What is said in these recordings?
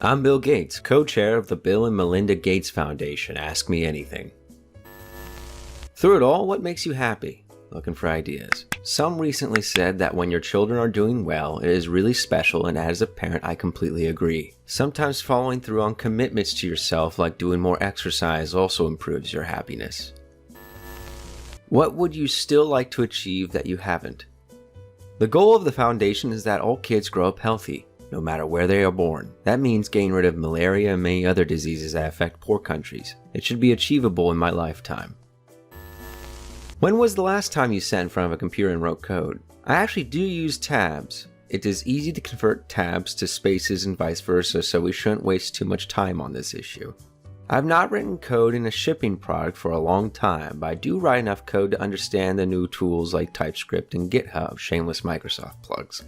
I'm Bill Gates, co-chair of the Bill and Melinda Gates Foundation. Ask me anything. Through it all, what makes you happy? Looking for ideas. Some recently said that when your children are doing well, it is really special, and as a parent, I completely agree. Sometimes following through on commitments to yourself, like doing more exercise, also improves your happiness. What would you still like to achieve that you haven't? The goal of the foundation is that all kids grow up healthy, no matter where they are born. That means getting rid of malaria and many other diseases that affect poor countries. It should be achievable in my lifetime. When was the last time you sat in front of a computer and wrote code? I actually do use tabs. It is easy to convert tabs to spaces and vice versa, so we shouldn't waste too much time on this issue. I've not written code in a shipping product for a long time, but I do write enough code to understand the new tools like TypeScript and GitHub, shameless Microsoft plugs.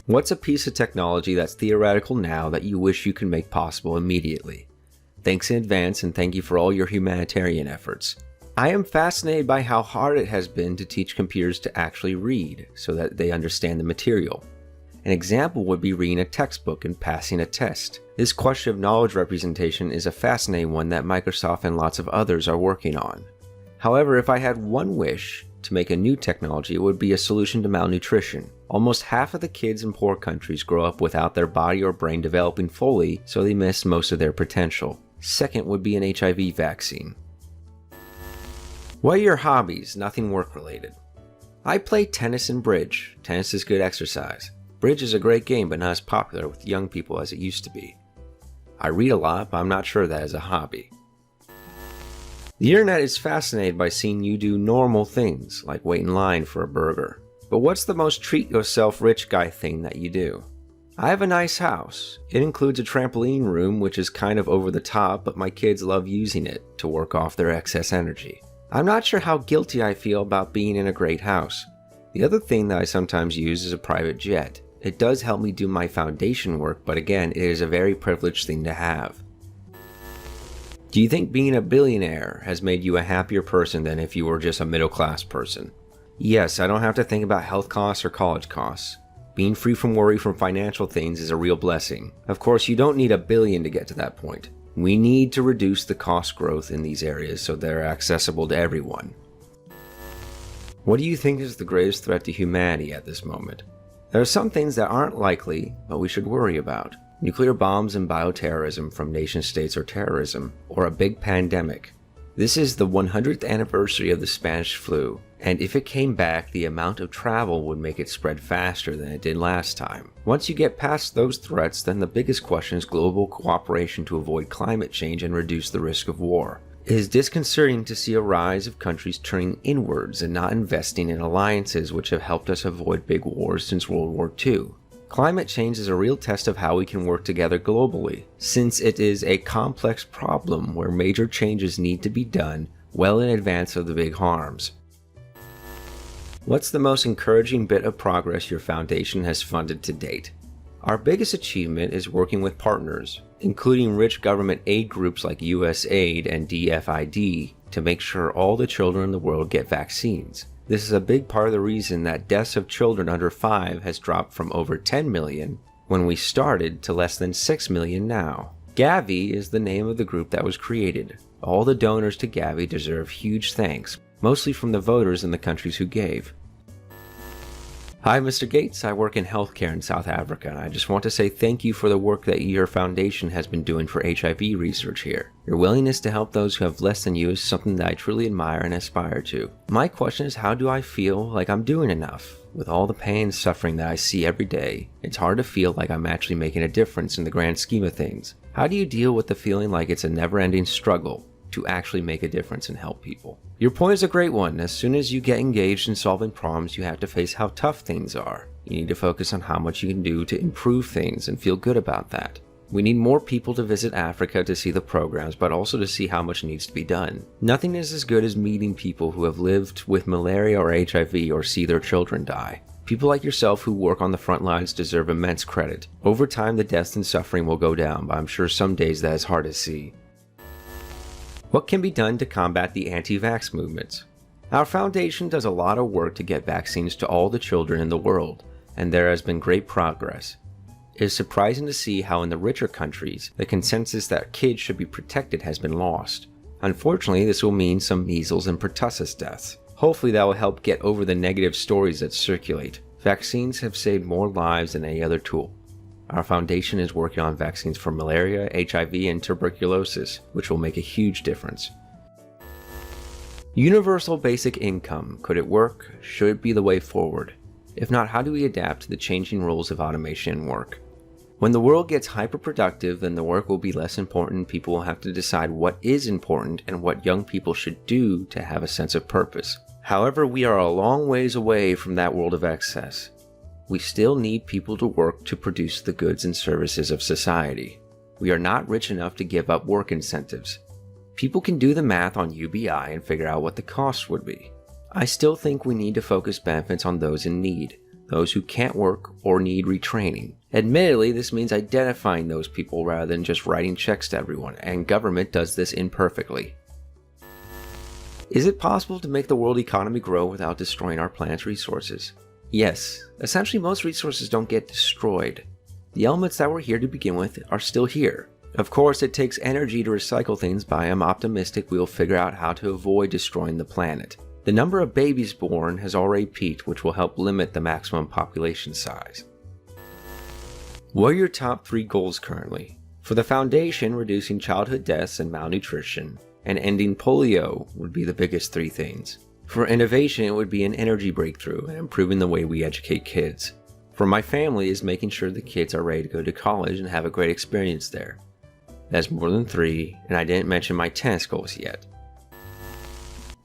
What's a piece of technology that's theoretical now that you wish you could make possible immediately? Thanks in advance, and thank you for all your humanitarian efforts. I am fascinated by how hard it has been to teach computers to actually read so that they understand the material. An example would be reading a textbook and passing a test. This question of knowledge representation is a fascinating one that Microsoft and lots of others are working on. However, if I had one wish to make a new technology, it would be a solution to malnutrition. Almost half of the kids in poor countries grow up without their body or brain developing fully, so they miss most of their potential. Second would be an HIV vaccine. What are your hobbies? Nothing work related. I play tennis and bridge. Tennis is good exercise. Bridge is a great game, but not as popular with young people as it used to be. I read a lot, but I'm not sure that is a hobby. The internet is fascinated by seeing you do normal things, like wait in line for a burger. But what's the most treat yourself rich guy thing that you do? I have a nice house. It includes a trampoline room, which is kind of over the top, but my kids love using it to work off their excess energy. I'm not sure how guilty I feel about being in a great house. The other thing that I sometimes use is a private jet. It does help me do my foundation work, but again, it is a very privileged thing to have. Do you think being a billionaire has made you a happier person than if you were just a middle-class person? Yes, I don't have to think about health costs or college costs. Being free from worry from financial things is a real blessing. Of course, you don't need $1 billion to get to that point. We need to reduce the cost growth in these areas so they're accessible to everyone. What do you think is the greatest threat to humanity at this moment? There are some things that aren't likely, but we should worry about. Nuclear bombs and bioterrorism from nation states or terrorism, or a big pandemic. This is the 100th anniversary of the Spanish flu, and if it came back, the amount of travel would make it spread faster than it did last time. Once you get past those threats, then the biggest question is global cooperation to avoid climate change and reduce the risk of war. It is disconcerting to see a rise of countries turning inwards and not investing in alliances which have helped us avoid big wars since World War II. Climate change is a real test of how we can work together globally, since it is a complex problem where major changes need to be done well in advance of the big harms. What's the most encouraging bit of progress your foundation has funded to date? Our biggest achievement is working with partners, including rich government aid groups like USAID and DFID, to make sure all the children in the world get vaccines. This is a big part of the reason that deaths of children under 5 has dropped from over 10 million when we started to less than 6 million now. Gavi is the name of the group that was created. All the donors to Gavi deserve huge thanks, mostly from the voters in the countries who gave. Hi, Mr. Gates. I work in healthcare in South Africa, and I just want to say thank you for the work that your foundation has been doing for HIV research here. Your willingness to help those who have less than you is something that I truly admire and aspire to. My question is, how do I feel like I'm doing enough? With all the pain and suffering that I see every day, it's hard to feel like I'm actually making a difference in the grand scheme of things. How do you deal with the feeling like it's a never-ending struggle to actually make a difference and help people? Your point is a great one. As soon as you get engaged in solving problems, you have to face how tough things are. You need to focus on how much you can do to improve things and feel good about that. We need more people to visit Africa to see the programs, but also to see how much needs to be done. Nothing is as good as meeting people who have lived with malaria or HIV or see their children die. People like yourself who work on the front lines deserve immense credit. Over time, the deaths and suffering will go down, but I'm sure some days that is hard to see. What can be done to combat the anti-vax movements? Our foundation does a lot of work to get vaccines to all the children in the world, and there has been great progress. It is surprising to see how in the richer countries, the consensus that kids should be protected has been lost. Unfortunately, this will mean some measles and pertussis deaths. Hopefully that will help get over the negative stories that circulate. Vaccines have saved more lives than any other tool. Our foundation is working on vaccines for malaria, HIV, and tuberculosis, which will make a huge difference. Universal basic income. Could it work? Should it be the way forward? If not, how do we adapt to the changing rules of automation and work? When the world gets hyper-productive, then the work will be less important. People will have to decide what is important and what young people should do to have a sense of purpose. However, we are a long ways away from that world of excess. We still need people to work to produce the goods and services of society. We are not rich enough to give up work incentives. People can do the math on UBI and figure out what the cost would be. I still think we need to focus benefits on those in need, those who can't work or need retraining. Admittedly, this means identifying those people rather than just writing checks to everyone, and government does this imperfectly. Is it possible to make the world economy grow without destroying our planet's resources? Yes. Essentially, most resources don't get destroyed. The elements that were here to begin with are still here. Of course, it takes energy to recycle things, but I am optimistic we will figure out how to avoid destroying the planet. The number of babies born has already peaked, which will help limit the maximum population size. What are your top 3 goals currently? For the foundation, reducing childhood deaths and malnutrition, and ending polio would be the biggest 3 things. For innovation, it would be an energy breakthrough and improving the way we educate kids. For my family is making sure the kids are ready to go to college and have a great experience there. That's more than 3, and I didn't mention my tennis goals yet.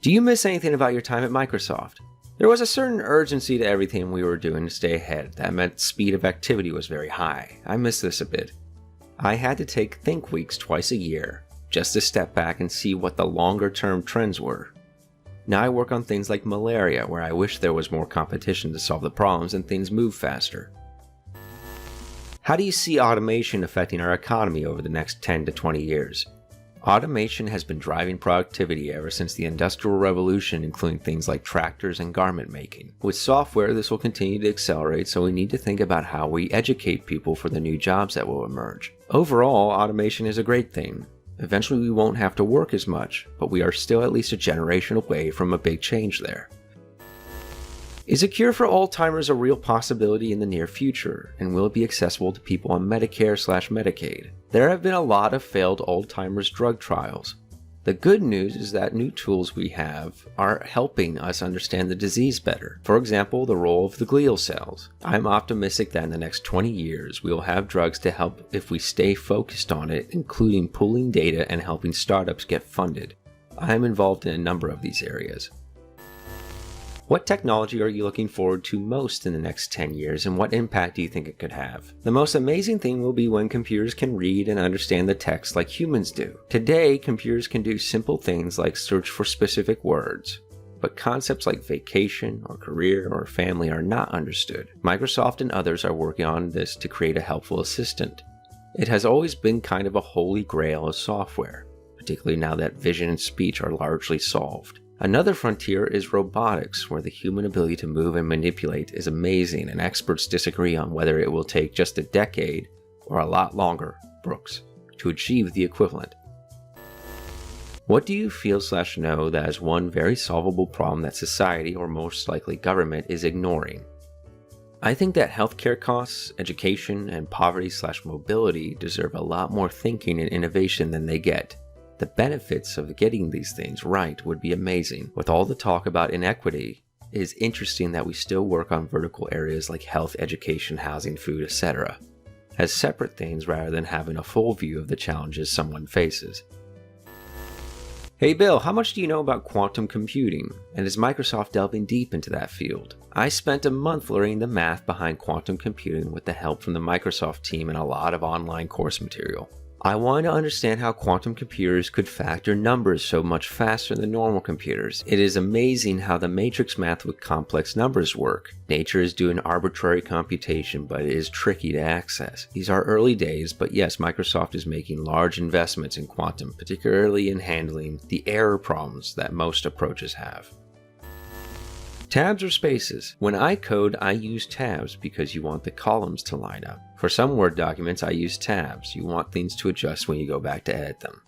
Do you miss anything about your time at Microsoft? There was a certain urgency to everything we were doing to stay ahead. That meant speed of activity was very high. I miss this a bit. I had to take think weeks twice a year, just to step back and see what the longer term trends were. Now I work on things like malaria, where I wish there was more competition to solve the problems and things move faster. How do you see automation affecting our economy over the next 10 to 20 years? Automation has been driving productivity ever since the Industrial Revolution, including things like tractors and garment making. With software, this will continue to accelerate, so we need to think about how we educate people for the new jobs that will emerge. Overall, automation is a great thing. Eventually we won't have to work as much, but we are still at least a generation away from a big change there. Is a cure for Alzheimer's a real possibility in the near future, and will it be accessible to people on Medicare/Medicaid? There have been a lot of failed Alzheimer's drug trials. The good news is that new tools we have are helping us understand the disease better. For example, the role of the glial cells. I'm optimistic that in the next 20 years we will have drugs to help if we stay focused on it, including pooling data and helping startups get funded. I am involved in a number of these areas. What technology are you looking forward to most in the next 10 years, and what impact do you think it could have? The most amazing thing will be when computers can read and understand the text like humans do. Today, computers can do simple things like search for specific words, but concepts like vacation or career or family are not understood. Microsoft and others are working on this to create a helpful assistant. It has always been kind of a holy grail of software, particularly now that vision and speech are largely solved. Another frontier is robotics, where the human ability to move and manipulate is amazing, and experts disagree on whether it will take just a decade or a lot longer, Brooks, to achieve the equivalent. What do you feel/know that is one very solvable problem that society, or most likely government, is ignoring? I think that healthcare costs, education, and poverty/mobility deserve a lot more thinking and innovation than they get. The benefits of getting these things right would be amazing. With all the talk about inequity, it is interesting that we still work on vertical areas like health, education, housing, food, etc. as separate things rather than having a full view of the challenges someone faces. Hey Bill, how much do you know about quantum computing? And is Microsoft delving deep into that field? I spent a month learning the math behind quantum computing with the help from the Microsoft team and a lot of online course material. I wanted to understand how quantum computers could factor numbers so much faster than normal computers. It is amazing how the matrix math with complex numbers work. Nature is doing arbitrary computation, but it is tricky to access. These are early days, but yes, Microsoft is making large investments in quantum, particularly in handling the error problems that most approaches have. Tabs or spaces? When I code, I use tabs because you want the columns to line up. For some Word documents, I use tabs. You want things to adjust when you go back to edit them.